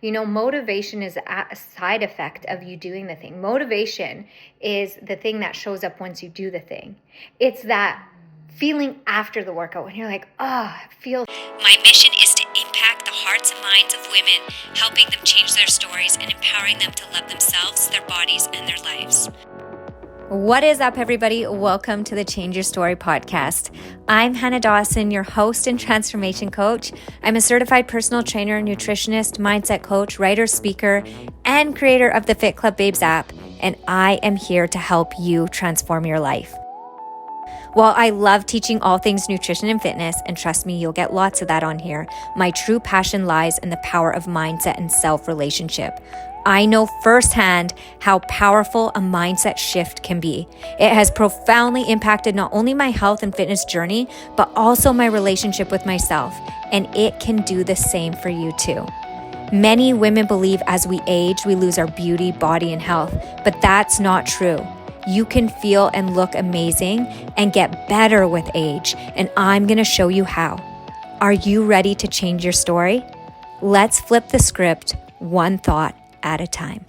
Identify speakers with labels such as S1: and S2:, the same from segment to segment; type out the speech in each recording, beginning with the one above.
S1: motivation is a side effect of you doing the thing. Motivation is the thing that shows up once you do the thing. It's that feeling after the workout when you're like, I feel.
S2: My mission is to impact the hearts and minds of women, helping them change their stories and empowering them to love themselves, their bodies, and their lives.
S3: What is up, everybody? Welcome to the Change Your Story podcast. I'm Hannah Dawson, your host and transformation coach. I'm a certified personal trainer, nutritionist, mindset coach, writer, speaker, and creator of the Fit Club Babes app, and I am here to help you transform your life. While I love teaching all things nutrition and fitness, and trust me, you'll get lots of that on here, my true passion lies in the power of mindset and self-relationship. I know firsthand how powerful a mindset shift can be. It has profoundly impacted not only my health and fitness journey, but also my relationship with myself, and it can do the same for you too. Many women believe as we age, we lose our beauty, body, and health, but that's not true. You can feel and look amazing and get better with age, and I'm going to show you how. Are you ready to change your story? Let's flip the script one thought at a time.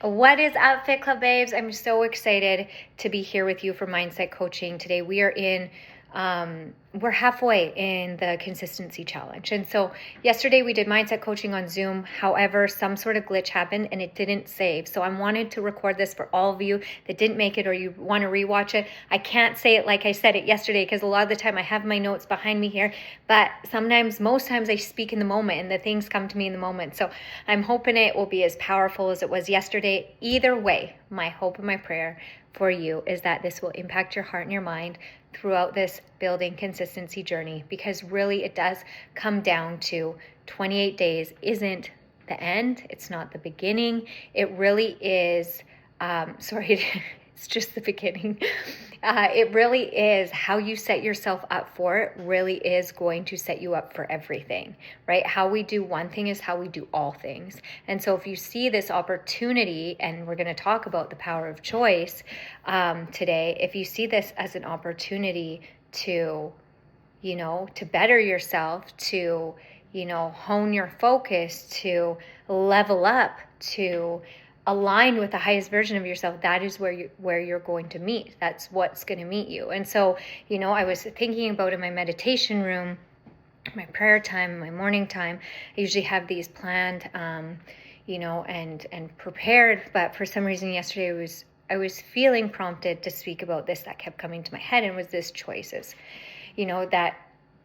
S1: What is up, Fit Club Babes? I'm so excited to be here with you for Mindset Coaching today. We are we're halfway in the consistency challenge. And so yesterday we did mindset coaching on Zoom. However, some sort of glitch happened and it didn't save. So I wanted to record this for all of you that didn't make it or you want to rewatch it. I can't say it like I said it yesterday because a lot of the time I have my notes behind me here, but most times I speak in the moment and the things come to me in the moment. So I'm hoping it will be as powerful as it was yesterday. Either way, my hope and my prayer for you is that this will impact your heart and your mind throughout this building consistency journey, because really it does come down to 28 days isn't the end. It's not the beginning. It really is, it's just the beginning. It really is how you set yourself up for it really is going to set you up for everything, right? How we do one thing is how we do all things. And so if you see this opportunity, and we're going to talk about the power of choice today, if you see this as an opportunity to better yourself, to, hone your focus, to level up, to align with the highest version of yourself, that is where you're going to meet. That's what's going to meet you. And so, I was thinking about in my meditation room, my prayer time, my morning time, I usually have these planned, and prepared. But for some reason yesterday I was feeling prompted to speak about this that kept coming to my head, and was this choices. That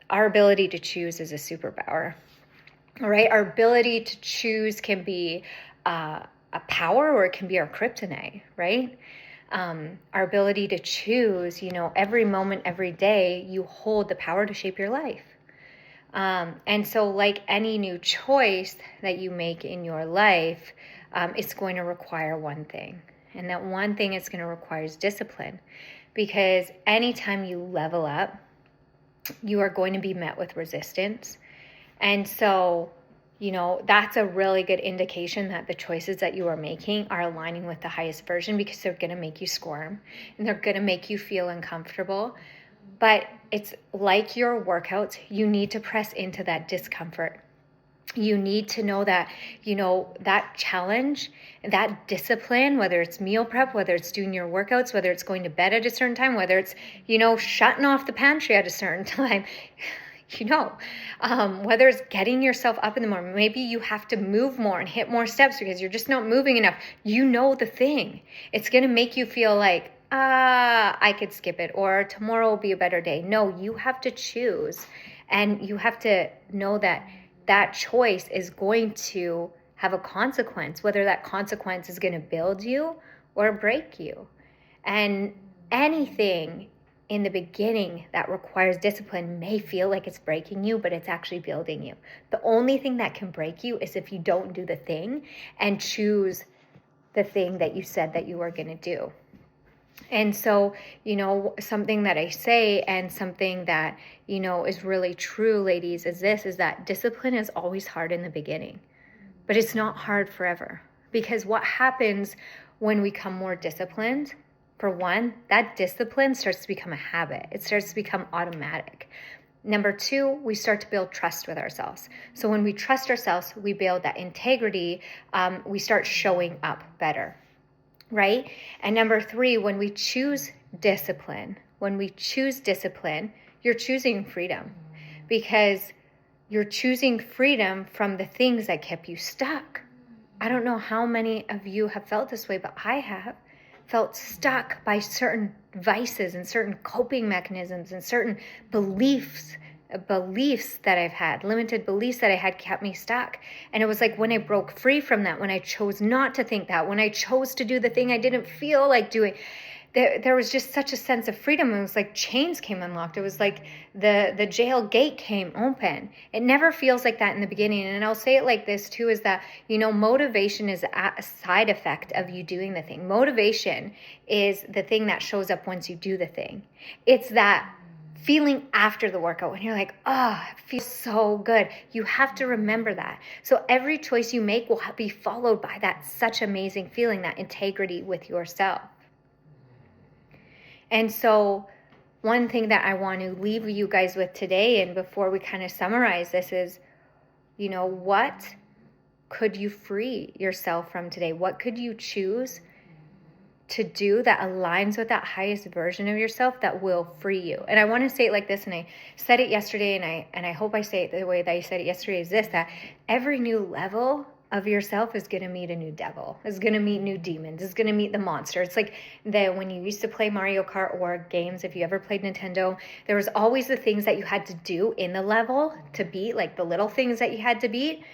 S1: our ability to choose is a superpower, right? Our ability to choose can be a power, or it can be our kryptonite, right? Our ability to choose, every moment, every day, you hold the power to shape your life. And so like any new choice that you make in your life, it's going to require one thing. And that one thing it's going to require is discipline. Because anytime you level up, you are going to be met with resistance. And so that's a really good indication that the choices that you are making are aligning with the highest version, because they're going to make you squirm and they're going to make you feel uncomfortable. But it's like your workouts, you need to press into that discomfort. You need to know that, that challenge, that discipline, whether it's meal prep, whether it's doing your workouts, whether it's going to bed at a certain time, whether it's, shutting off the pantry at a certain time, whether it's getting yourself up in the morning, maybe you have to move more and hit more steps because you're just not moving enough. The thing. It's going to make you feel like, I could skip it, or tomorrow will be a better day. No, you have to choose, and you have to know that that choice is going to have a consequence, whether that consequence is going to build you or break you. And anything in the beginning that requires discipline may feel like it's breaking you, but it's actually building you. The only thing that can break you is if you don't do the thing and choose the thing that you said that you were going to do. And so, something that I say, and something that, is really true, ladies, is that discipline is always hard in the beginning, but it's not hard forever. Because what happens when we become more disciplined, for one, that discipline starts to become a habit. It starts to become automatic. Number 2, we start to build trust with ourselves. So when we trust ourselves, we build that integrity. We start showing up better, right? And number 3, when we choose discipline, you're choosing freedom, because you're choosing freedom from the things that kept you stuck. I don't know how many of you have felt this way, but I have felt stuck by certain vices and certain coping mechanisms and certain beliefs that I've had, limited beliefs that I had, kept me stuck. And it was like when I broke free from that, when I chose not to think that, when I chose to do the thing I didn't feel like doing, there was just such a sense of freedom. It was like chains came unlocked. It was like the jail gate came open. It never feels like that in the beginning. And I'll say it like this too, is that, motivation is a side effect of you doing the thing. Motivation is the thing that shows up once you do the thing. It's that feeling after the workout when you're like, oh, it feels so good. You have to remember that. So every choice you make will be followed by that such amazing feeling, that integrity with yourself. And so one thing that I want to leave you guys with today, and before we kind of summarize this, is, what could you free yourself from today? What could you choose to do that aligns with that highest version of yourself that will free you? And I want to say it like this, and I said it yesterday, and I hope I say it the way that I said it yesterday, is this, that every new level of yourself is going to meet a new devil, is going to meet new demons, is going to meet the monster. It's like when you used to play Mario Kart or games, if you ever played Nintendo, there was always the things that you had to do in the level to beat, like the little things that you had to beat.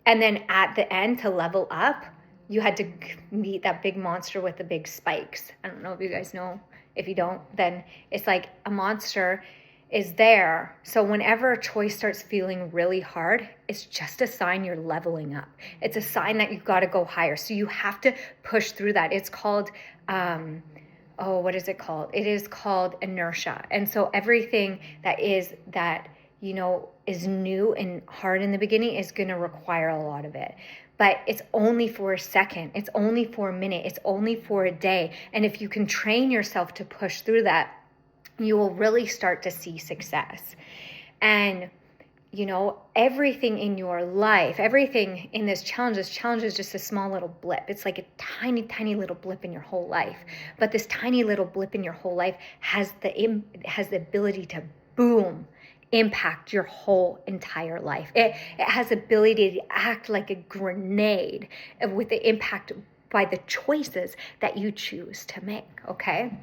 S1: And then at the end, to level up, you had to meet that big monster with the big spikes. I don't know if you guys know. If you don't, then it's like a monster is there. So whenever a choice starts feeling really hard, it's just a sign you're leveling up. It's a sign that you've got to go higher. So you have to push through that. It's called, what is it called? It is called inertia. And so everything that is new and hard in the beginning is going to require a lot of it. But it's only for a second. It's only for a minute. It's only for a day. And if you can train yourself to push through that, you will really start to see success. And, everything in your life, everything in this challenge is just a small little blip. It's like a tiny, tiny little blip in your whole life. But this tiny little blip in your whole life has the ability to boom, impact your whole entire life. It has the ability to act like a grenade with the impact by the choices that you choose to make, okay?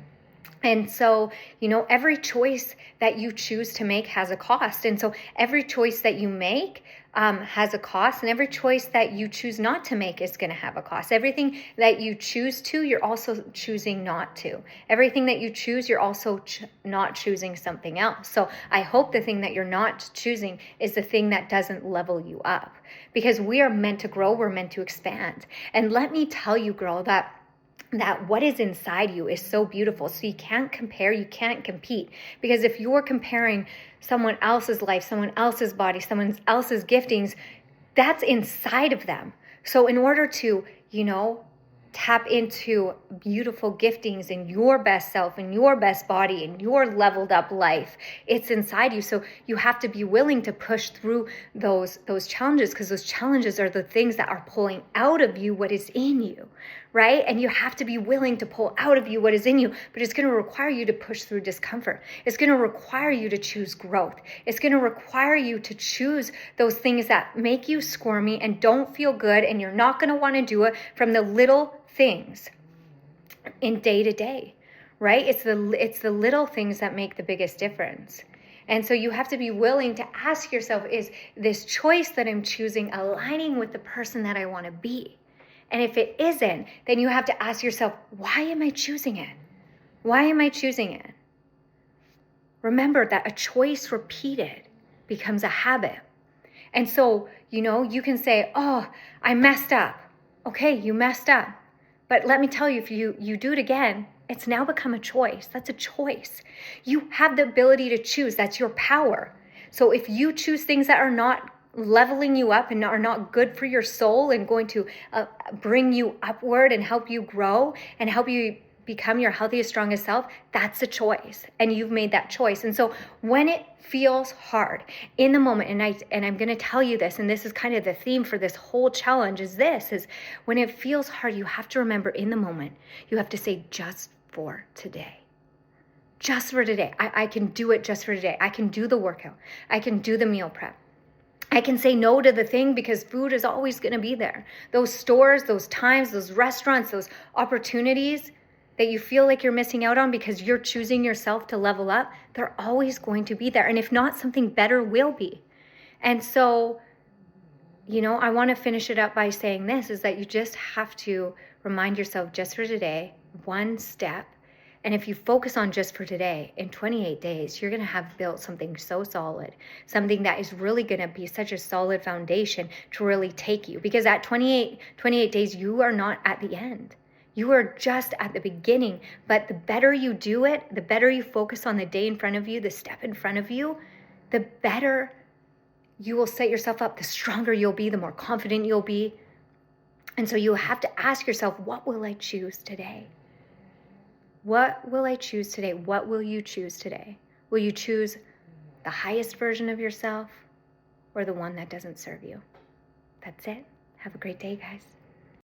S1: And so, every choice that you choose to make has a cost. And so every choice that you make has a cost, and every choice that you choose not to make is going to have a cost. Everything that you choose to, you're also choosing not to. Everything that you choose, you're also not choosing something else. So I hope the thing that you're not choosing is the thing that doesn't level you up, because we are meant to grow. We're meant to expand. And let me tell you, girl, that what is inside you is so beautiful. So you can't compare, you can't compete. Because if you're comparing someone else's life, someone else's body, someone else's giftings, that's inside of them. So in order to, tap into beautiful giftings in your best self, in your best body, in your leveled up life, it's inside you. So you have to be willing to push through those challenges, because those challenges are the things that are pulling out of you what is in you, right? And you have to be willing to pull out of you what is in you, but it's going to require you to push through discomfort. It's going to require you to choose growth. It's going to require you to choose those things that make you squirmy and don't feel good, and you're not going to want to do it from the little things in day to day, right? It's the little things that make the biggest difference. And so you have to be willing to ask yourself, is this choice that I'm choosing aligning with the person that I want to be? And if it isn't, then you have to ask yourself, why am I choosing it? Why am I choosing it? Remember that a choice repeated becomes a habit. And so, you can say, oh, I messed up. Okay, you messed up. But let me tell you, if you do it again, it's now become a choice. That's a choice. You have the ability to choose. That's your power. So if you choose things that are not leveling you up and are not good for your soul and going to bring you upward and help you grow and help you become your healthiest, strongest self, that's a choice. And you've made that choice. And so when it feels hard in the moment, and I'm going to tell you this, and this is kind of the theme for this whole challenge, is when it feels hard, you have to remember in the moment, you have to say, just for today. Just for today. I can do it just for today. I can do the workout. I can do the meal prep. I can say no to the thing because food is always going to be there. Those stores, those times, those restaurants, those opportunities that you feel like you're missing out on because you're choosing yourself to level up, they're always going to be there. And if not, something better will be. And so, I want to finish it up by saying this, is that you just have to remind yourself, just for today, one step. And if you focus on just for today, in 28 days, you're going to have built something so solid, something that is really going to be such a solid foundation to really take you. Because at 28 days, you are not at the end. You are just at the beginning. But the better you do it, the better you focus on the day in front of you, the step in front of you, the better you will set yourself up, the stronger you'll be, the more confident you'll be. And so you have to ask yourself, what will I choose today? What will I choose today? What will you choose today? Will you choose the highest version of yourself or the one that doesn't serve you? That's it. Have a great day, guys.